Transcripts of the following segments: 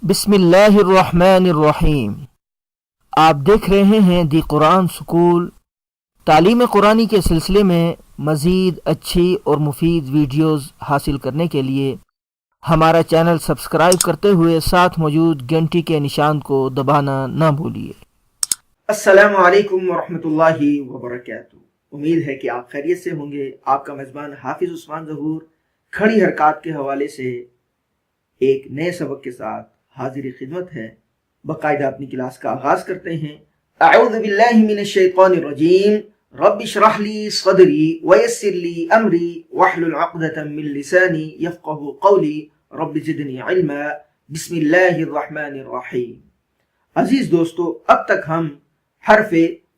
بسم اللہ الرحمن الرحیم۔ آپ دیکھ رہے ہیں دی قرآن سکول۔ تعلیم قرآنی کے سلسلے میں مزید اچھی اور مفید ویڈیوز حاصل کرنے کے لیے ہمارا چینل سبسکرائب کرتے ہوئے ساتھ موجود گھنٹی کے نشان کو دبانا نہ بھولیے۔ السلام علیکم ورحمۃ اللہ وبرکاتہ۔ امید ہے کہ آپ خیریت سے ہوں گے۔ آپ کا میزبان حافظ عثمان ظہور کھڑی حرکات کے حوالے سے ایک نئے سبق کے ساتھ حاضر خدمت ہے۔ باقاعدہ اپنی کلاس کا آغاز کرتے ہیں۔ اعوذ باللہ من الشیطان الرجیم، رب اشرح لی صدری ویسر لی امری واحلل عقدۃ من لسانی یفقہوا قولی رب زدنی علما۔ بسم اللہ الرحمن الرحیم۔ عزیز دوستو، اب تک ہم حرف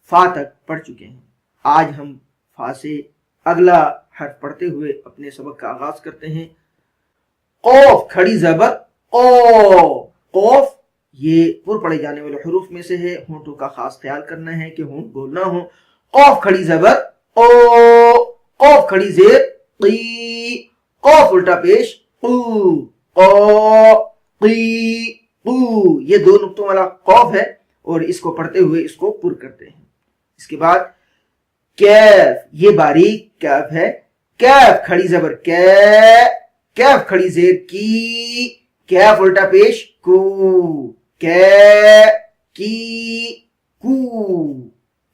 فا تک پڑھ چکے ہیں۔ آج ہم فا سے اگلا حرف پڑھتے ہوئے اپنے سبق کا آغاز کرتے ہیں۔ قوف کھڑی زبر قو۔ قوف یہ پر پڑھے جانے والے حروف میں سے ہے۔ ہونٹوں کا خاص خیال کرنا ہے کہ ہونٹ گول نہ ہو۔ قوف کھڑی زبر قو۔ قوف کھڑی زیر قی۔ قوف الٹا پیش قو۔ قو قی قو۔ یہ دو نقطوں والا قوف ہے اور اس کو پڑھتے ہوئے اس کو پر کرتے ہیں۔ اس کے بعد کیف، یہ باریک کیف ہے۔ کیف کھڑی زبر کی۔ کیف کھڑی زیر کی۔ کیف الٹا پیش کو۔ کی کو۔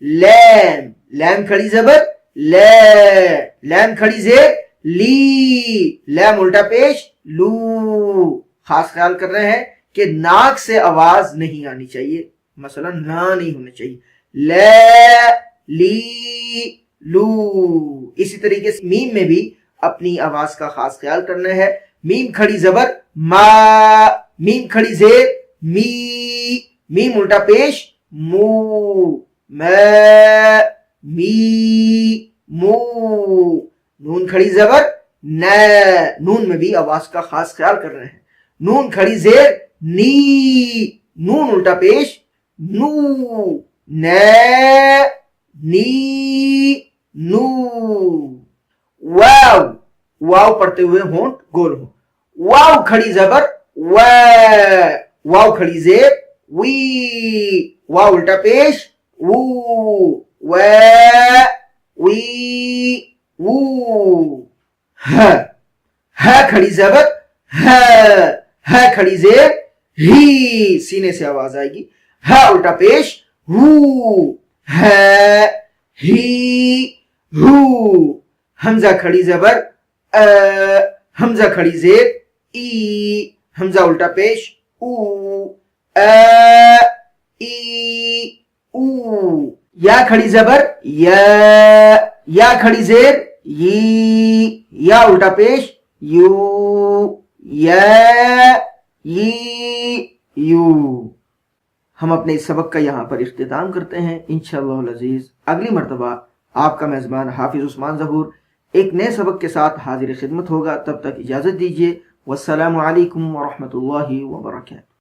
لام، لام کھڑی زبر لے۔ لام کھڑی زیر لی۔ لام الٹا پیش لو۔ خاص خیال کر رہے ہیں کہ ناک سے آواز نہیں آنی چاہیے، مثلا نا نہیں ہونا چاہیے۔ لے لی لو۔ اسی طریقے سے میم میں بھی اپنی آواز کا خاص خیال کرنا ہے۔ میم کھڑی زبر ما۔ میم کھڑی زیر می۔ میم الٹا پیش مو۔ میں می مو۔ نون کھڑی زبر نہ۔ نون میں بھی آواز کا خاص خیال کر رہے ہیں۔ نون کھڑی زیر نی۔ نون الٹا پیش نو۔ نہ نی نو۔ واو، واو پڑھتے ہوئے ہونٹ گول ہو۔ واو کھڑی زبر و۔ واو کھڑی زیر وی۔ واو الٹا پیش وو۔ و وی وو۔ ہ، ہ کھڑی زبر ہ۔ ہ کھڑی زیر ہی۔ سینے سے آواز آئے گی۔ ہ الٹا پیش ہو۔ ہے ہی ہو۔ حمزہ کھڑی زبر حمزہ کھڑی زیر ای۔ حمزہ الٹا پیش او۔ ای او۔ یا کھڑی زبر یا۔ یا کھڑی زیر یی۔ یا الٹا پیش یو۔ یا ی یو۔ ہم اپنے اس سبق کا یہاں پر اختتام کرتے ہیں۔ انشاءاللہ العزیز اگلی مرتبہ آپ کا میزبان حافظ عثمان ظہور ایک نئے سبق کے ساتھ حاضر خدمت ہوگا۔ تب تک اجازت دیجیے۔ والسلام علیکم ورحمۃ اللہ وبرکاتہ۔